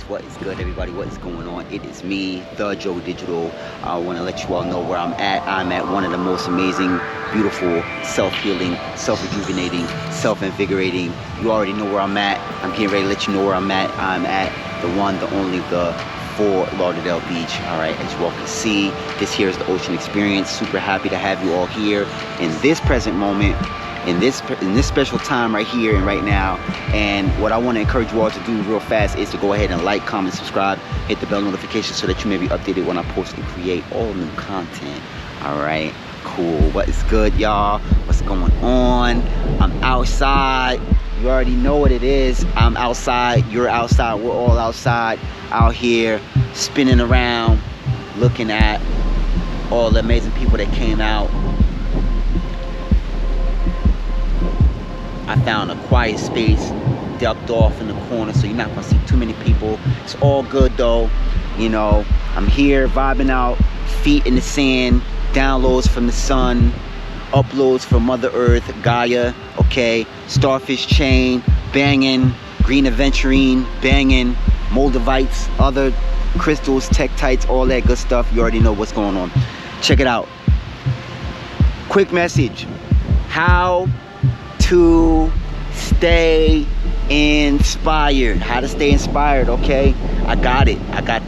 What is good, everybody? What is going on? It is me, the Joe Digital. I want to let you all know where I'm at. I'm at one of the most amazing, beautiful, self-healing, self-rejuvenating, self-invigorating. You already know where I'm at. I'm getting ready to let you know where I'm at. I'm at the one, the only, the Fort Lauderdale Beach. All right, as you all can see, this here is the Ocean Experience. Super happy to have you all here in this present moment, in this special time right here and right now. And what I want to encourage you all to do real fast is to go ahead and like, comment, subscribe, hit the bell notification so that you may be updated when I post and create all new content. All right, cool. What is good, y'all? What's going on? I'm outside. You already know what it is. I'm outside, you're outside, we're all outside, out here spinning around, looking at all the amazing people that came out. I found a quiet space, ducked off in the corner, so you're not gonna see too many people. It's all good though. You know, I'm here vibing out, feet in the sand, downloads from the sun, uploads from Mother Earth, Gaia, okay, starfish chain, banging, green aventurine, banging, moldavites, other crystals, tektites, all that good stuff. You already know what's going on. Check it out. Quick message. How to stay inspired. How to stay inspired, okay? I got it. I got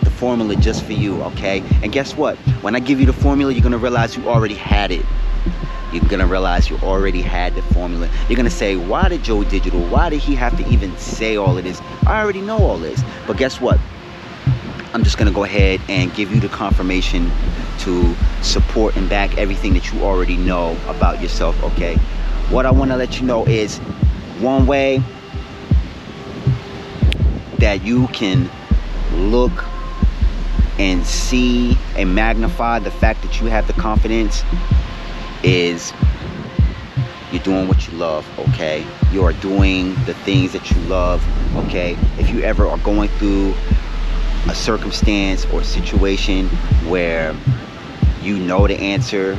the formula just for you, okay? And guess what? When I give you the formula, you're gonna realize you already had it. You're gonna realize you already had the formula. You're gonna say, why did Joe Digital, why did he have to even say all of this? I already know all this. But guess what? I'm just gonna go ahead and give you the confirmation to support and back everything that you already know about yourself, okay? What I want to let you know is one way that you can look and see and magnify the fact that you have the confidence is you're doing what you love, okay? You are doing the things that you love, okay? If you ever are going through a circumstance or situation where you know the answer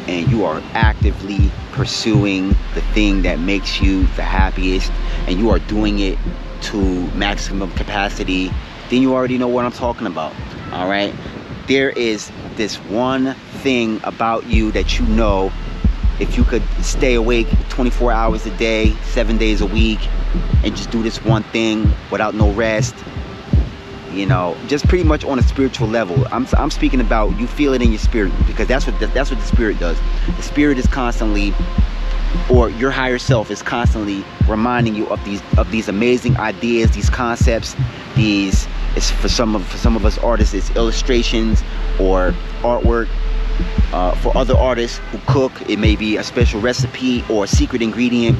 and you are actively pursuing the thing that makes you the happiest and you are doing it to maximum capacity, then you already know what I'm talking about. All right, there is this one thing about you that you know, if you could stay awake 24 hours a day, 7 days a week, and just do this one thing without no rest, you know, just pretty much on a spiritual level. I'm speaking about you feel it in your spirit, because that's what the spirit does. The spirit is constantly, or your higher self is constantly reminding you of these amazing ideas, these concepts, these, it's for some of us artists, it's illustrations or artwork. For other artists who cook, it may be a special recipe or a secret ingredient.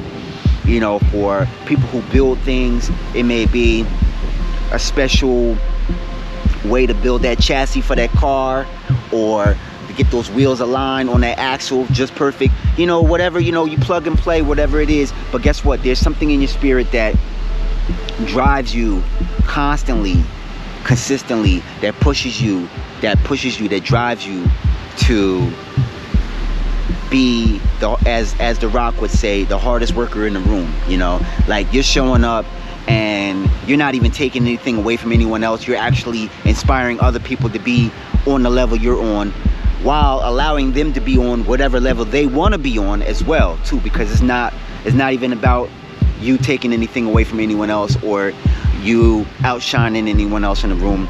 You know, for people who build things, it may be a special way to build that chassis for that car, or to get those wheels aligned on that axle just perfect. You know, whatever, you know, you plug and play, whatever it is. But guess what? There's something in your spirit that drives you constantly, consistently, that pushes you, that drives you to be as The Rock would say, the hardest worker in the room. You know, like you're showing up and you're not even taking anything away from anyone else. You're actually inspiring other people to be on the level you're on, while allowing them to be on whatever level they want to be on as well too, because it's not even about you taking anything away from anyone else or you outshining anyone else in the room.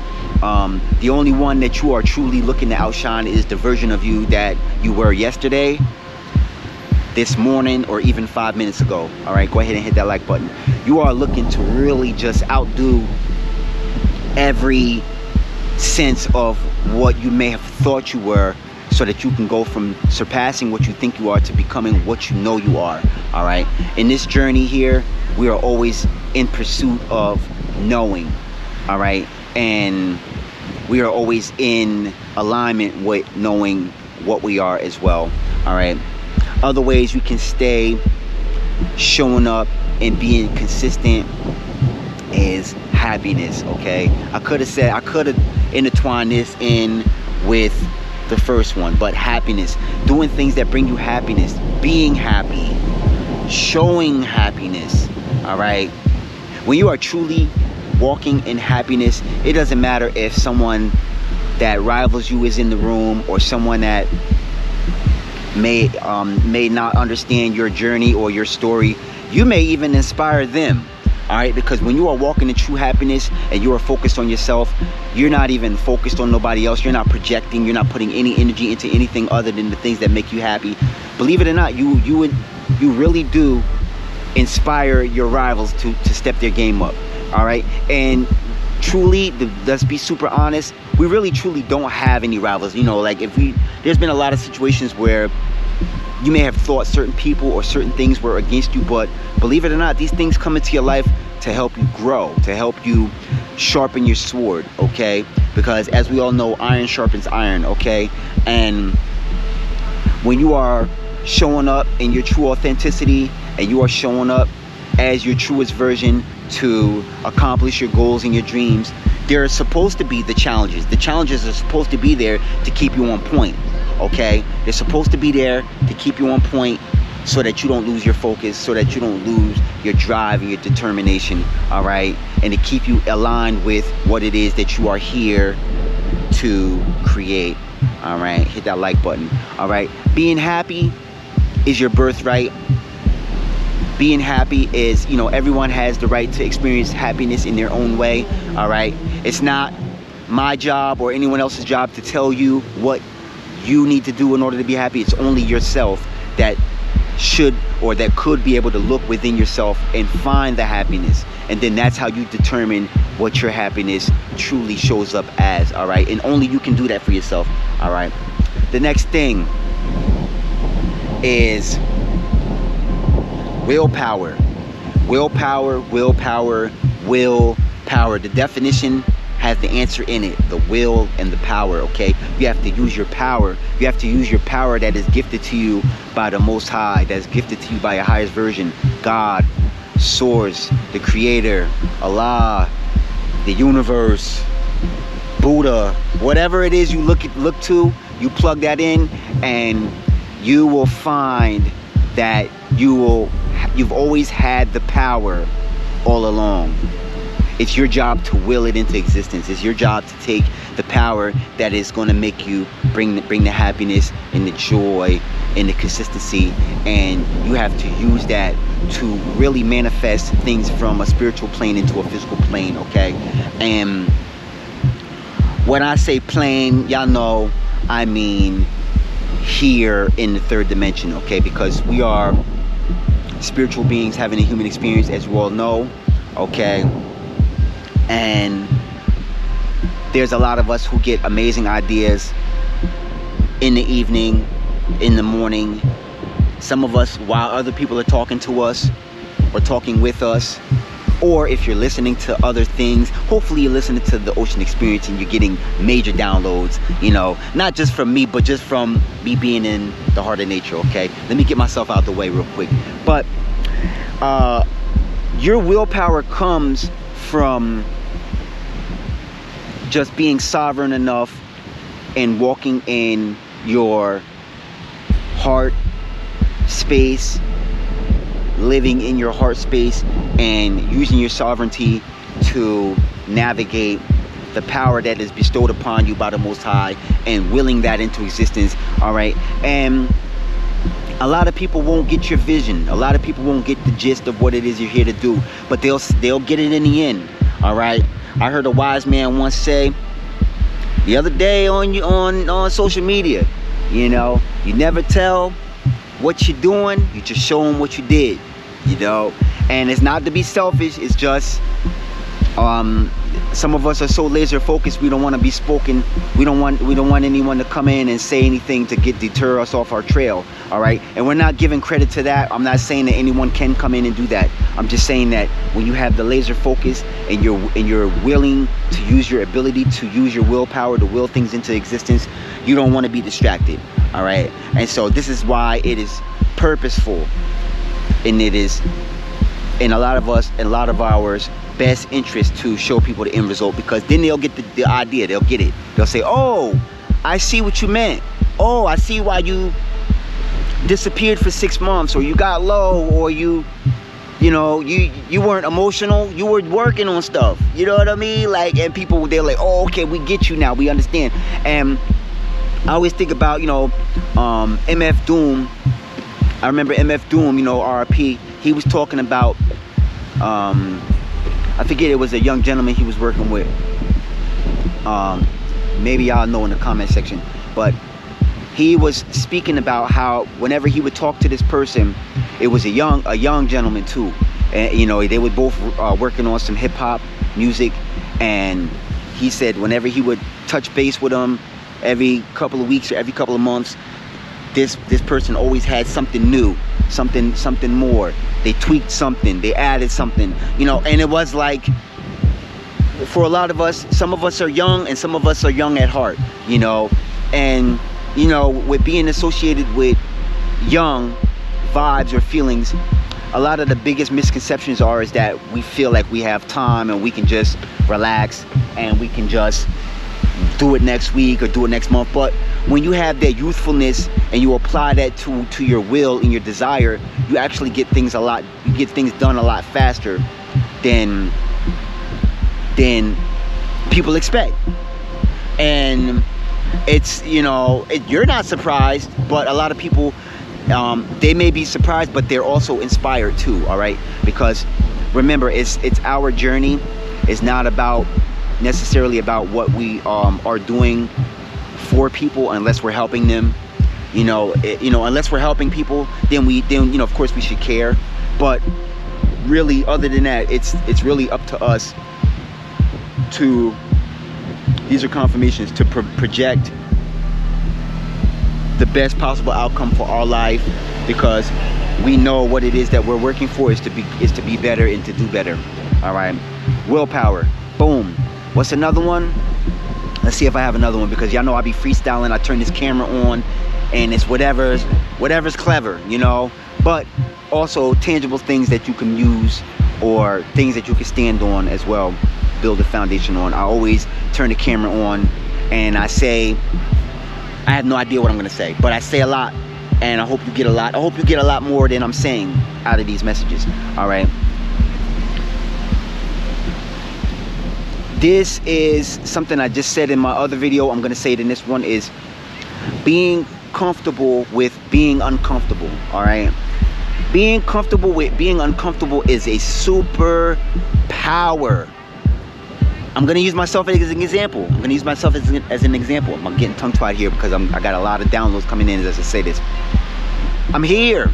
The only one that you are truly looking to outshine is the version of you that you were yesterday, this morning, or even 5 minutes ago. All right, go ahead and hit that like button. You are looking to really just outdo every sense of what you may have thought you were, so that you can go from surpassing what you think you are to becoming what you know you are. All right, in this journey here, we are always in pursuit of knowing. All right, and we are always in alignment with knowing what we are as well. All right, other ways you can stay showing up and being consistent is happiness, okay? I could have intertwined this in with the first one, but happiness, doing things that bring you happiness, being happy, showing happiness. All right, when you are truly walking in happiness. It doesn't matter if someone that rivals you is in the room, or someone that may not understand your journey or your story. You may even inspire them. All right, because when you are walking in true happiness and you are focused on yourself, you're not even focused on nobody else. You're not projecting. You're not putting any energy into anything other than the things that make you happy. Believe it or not, you really do inspire your rivals to step their game up. All right, and truly, let's be super honest, we really truly don't have any rivals. You know, like there's been a lot of situations where you may have thought certain people or certain things were against you, but believe it or not, these things come into your life to help you grow, to help you sharpen your sword, okay? Because as we all know, iron sharpens iron, okay? And when you are showing up in your true authenticity, and you are showing up as your truest version to accomplish your goals and your dreams, there are supposed to be the challenges. The challenges are supposed to be there to keep you on point, okay? They're supposed to be there to keep you on point so that you don't lose your focus, so that you don't lose your drive and your determination, all right? And to keep you aligned with what it is that you are here to create, all right? Hit that like button, all right? Being happy is your birthright. Being happy is, you know, everyone has the right to experience happiness in their own way, all right? It's not my job or anyone else's job to tell you what you need to do in order to be happy. It's only yourself that should or that could be able to look within yourself and find the happiness. And then that's how you determine what your happiness truly shows up as, all right? And only you can do that for yourself, all right? The next thing is willpower. Willpower, willpower, willpower. The definition has the answer in it, the will and the power, okay? You have to use your power. You have to use your power that is gifted to you by the Most High, that is gifted to you by your highest version, God, Source, the Creator, Allah, the universe, Buddha, whatever it is you look to, you plug that in, and you will find that you've always had the power all along. It's your job to will it into existence. It's your job to take the power that is going to make you bring the happiness and the joy and the consistency, and you have to use that to really manifest things from a spiritual plane into a physical plane, okay? And when I say plane, y'all know I mean here in the third dimension, okay? Because we are spiritual beings having a human experience, as you all know, okay? And there's a lot of us who get amazing ideas in the evening, in the morning. Some of us while other people are talking to us or talking with us. Or if you're listening to other things, hopefully you're listening to the Ocean Experience and you're getting major downloads, you know, not just from me, but just from me being in the heart of nature, okay? Let me get myself out the way real quick. But your willpower comes from just being sovereign enough and walking in your heart space, living in your heart space, and using your sovereignty to navigate the power that is bestowed upon you by the Most High and willing that into existence, all right? And a lot of people won't get your vision. A lot of people won't get the gist of what it is you're here to do, but they'll get it in the end, all right? I heard a wise man once say the other day on social media, you know, you never tell what you're doing, you just show them what you did, you know? And it's not to be selfish, it's just some of us are so laser focused, we don't want to be spoken. We don't want anyone to come in and say anything to deter us off our trail, all right? And we're not giving credit to that. I'm not saying that anyone can come in and do that. I'm just saying that when you have the laser focus and you're willing to use your ability to use your willpower to will things into existence, you don't want to be distracted, all right? And so this is why it is purposeful, and it is in a lot of us and a lot of ours best interest to show people the end result, because then they'll get the idea, they'll get it, they'll say, oh, I see what you meant, oh, I see why you disappeared for 6 months, or you got low, or you you know, you weren't emotional, you were working on stuff, you know what I mean? Like, and people, they're like, oh, okay, we get you now, we understand. And I always think about, you know, MF Doom. I remember MF Doom, you know, RIP, he was talking about, I forget, it was a young gentleman he was working with. Maybe y'all know in the comment section, but he was speaking about how whenever he would talk to this person, it was a young gentleman too, and you know, they were both working on some hip-hop music, and he said whenever he would touch base with him every couple of weeks or every couple of months, this person always had something new, something more. They tweaked something, they added something, you know. And it was like, for a lot of us, some of us are young and some of us are young at heart, you know. And you know, with being associated with young vibes or feelings, a lot of the biggest misconceptions is that we feel like we have time and we can just relax and we can just do it next week or do it next month. But when you have that youthfulness and you apply that to your will and your desire, you actually get things done a lot faster than people expect. And it's, you know, you're not surprised, but a lot of people, they may be surprised, but they're also inspired too. All right, because remember, it's our journey. It's not necessarily about what we are doing for people, unless we're helping them. You know, unless we're helping people, then you know, of course we should care. But really, other than that, it's really up to us to, these are confirmations, to project the best possible outcome for our life, because we know what it is that we're working for is to be better and to do better. All right, willpower. Boom. What's another one? Let's see if I have another one, because y'all know I be freestyling. I turn this camera on and it's whatever's clever, you know. But also tangible things that you can use, or things that you can stand on as well, build a foundation on. I always turn the camera on and I say, I have no idea what I'm gonna say, but I say a lot, and I hope you get a lot. I hope you get a lot more than I'm saying out of these messages. All right, this is something I just said in my other video. I'm gonna say it in this one, is being comfortable with being uncomfortable. All right, being comfortable with being uncomfortable is a super power. I'm gonna use myself as an example. I'm getting tongue-tied here because I got a lot of downloads coming in as I say this. I'm here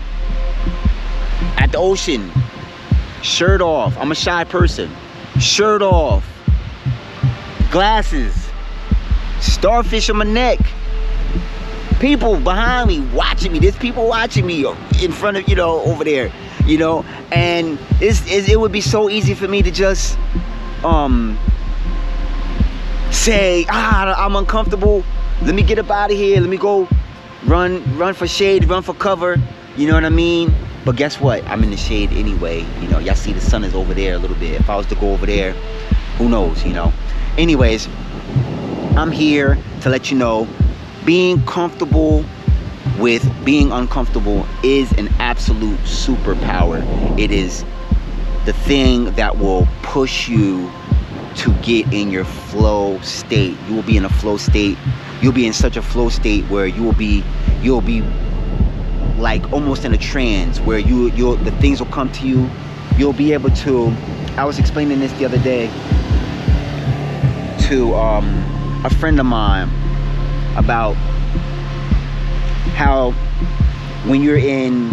at the ocean, shirt off. I'm a shy person. Shirt off, glasses, starfish on my neck. People behind me watching me. There's people watching me in front of, you know, over there, you know. And it would be so easy for me to just say, I'm uncomfortable, let me get up out of here, let me go run for shade, run for cover, you know what I mean? But guess what, I'm in the shade anyway. You know, y'all see the sun is over there a little bit. If I was to go over there, who knows, you know. Anyways, I'm here to let you know, being comfortable with being uncomfortable is an absolute superpower. It is the thing that will push you to get in your flow state. You will be in a flow state. You'll be in such a flow state where you'll be like almost in a trance, where the things will come to you. You'll be able to, I was explaining this the other day to a friend of mine about how when you're in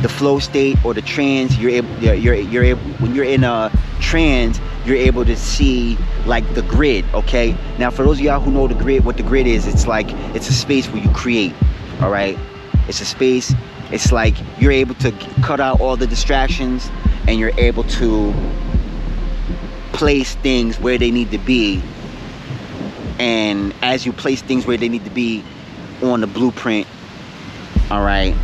the flow state or the trance, you're able when you're in a trance, you're able to see like the grid. Okay, now for those of y'all who know what the grid is, it's a space where you create. All right, it's a space, it's like you're able to cut out all the distractions and you're able to place things where they need to be. And as you place things where they need to be on the blueprint, all right,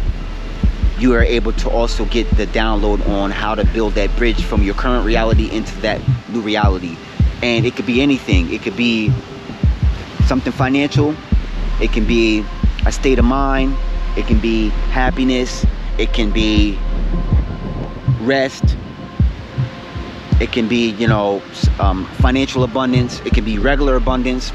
you are able to also get the download on how to build that bridge from your current reality into that new reality. And it could be anything. It could be something financial, it can be a state of mind, it can be happiness, it can be rest. It can be, you know, financial abundance. It can be regular abundance.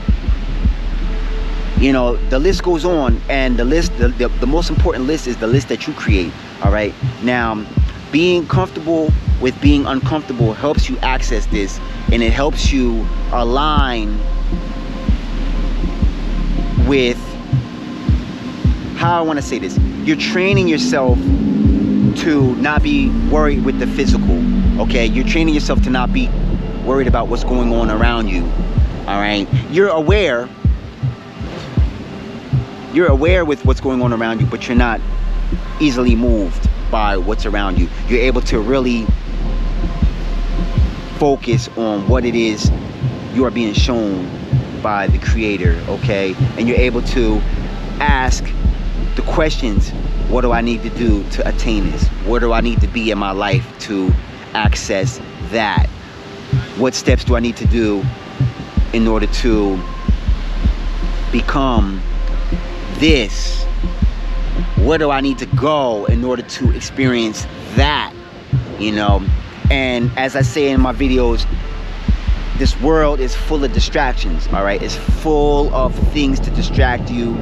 You know, the list goes on, and the list, the most important list is the list that you create. All right. Now, being comfortable with being uncomfortable helps you access this, and it helps you align with, how I want to say this, you're training yourself to not be worried with the physical. Okay, you're training yourself to not be worried about what's going on around you. All right, you're aware with what's going on around you, but you're not easily moved by what's around you. You're able to really focus on what it is you are being shown by the Creator. Okay, and you're able to ask the questions: what do I need to do to attain this? Where do I need to be in my life to access that? What steps do I need to do in order to become this? Where do I need to go in order to experience that? You know, and as I say in my videos, this world is full of distractions. All right, it's full of things to distract you.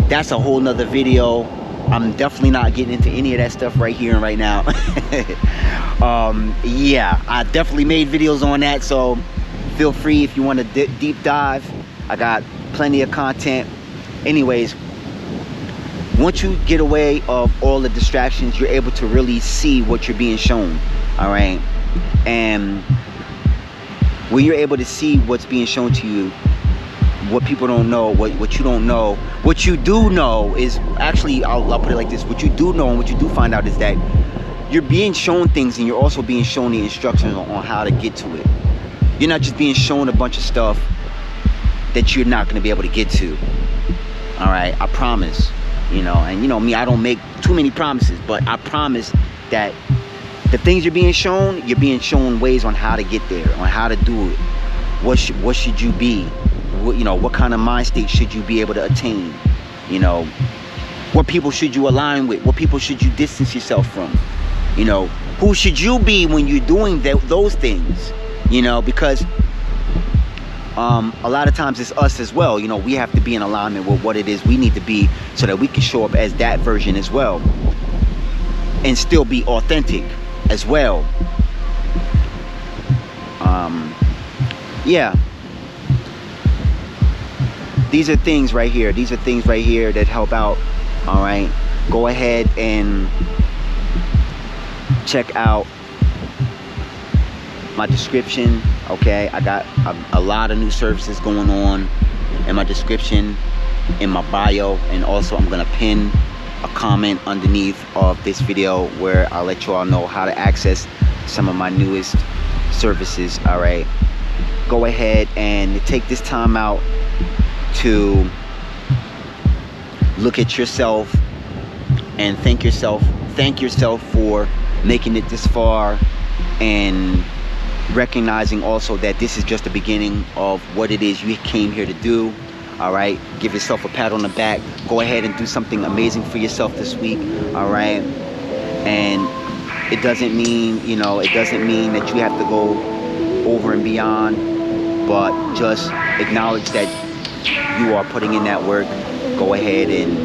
That's a whole nother video. I'm definitely not getting into any of that stuff right here and right now. Yeah, I definitely made videos on that, so feel free if you want to deep dive. I got plenty of content. Anyways, once you get away of all the distractions, you're able to really see what you're being shown. All right, and when you're able to see what's being shown to you, what people don't know, what you don't know, what you do know is actually, I'll put it like this: what you do know and what you do find out is that you're being shown things, and you're also being shown the instructions on how to get to it. You're not just being shown a bunch of stuff that you're not going to be able to get to. All right, I promise. You know, and you know me, I don't make too many promises, but I promise that the things you're being shown ways on how to get there, on how to do it. What should you be? You know, what kind of mind state should you be able to attain? You know, what people should you align with? What people should you distance yourself from? You know, who should you be when you're doing those things? You know, because a lot of times it's us as well. You know, we have to be in alignment with what it is we need to be so that we can show up as that version as well, and still be authentic as well. Yeah. These are things right here. These are things right here that help out. All right. Go ahead and check out my description. Okay. I got a lot of new services going on in my description, in my bio, and also I'm going to pin a comment underneath of this video where I'll let you all know how to access some of my newest services. All right. Go ahead and take this time out to look at yourself and thank yourself for making it this far, and recognizing also that this is just the beginning of what it is you came here to do. All right, give yourself a pat on the back. Go ahead and do something amazing for yourself this week. All right, and it doesn't mean, you know, it doesn't mean that you have to go over and beyond, but just acknowledge that you are putting in that work. Go ahead and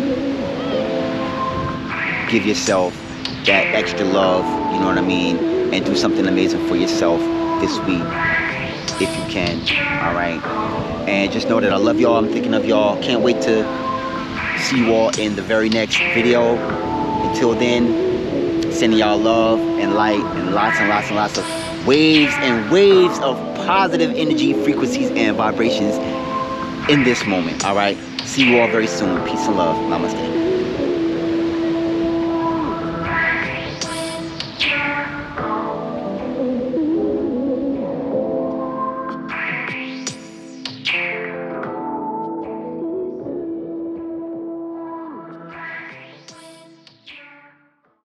give yourself that extra love, you know what I mean, and do something amazing for yourself this week if you can. All right, and just know that I love y'all. I'm thinking of y'all. Can't wait to see you all in the very next video. Until then, sending y'all love and light and lots of waves and waves of positive energy, frequencies, and vibrations in this moment. All right, see you all very soon. Peace and love. Namaste.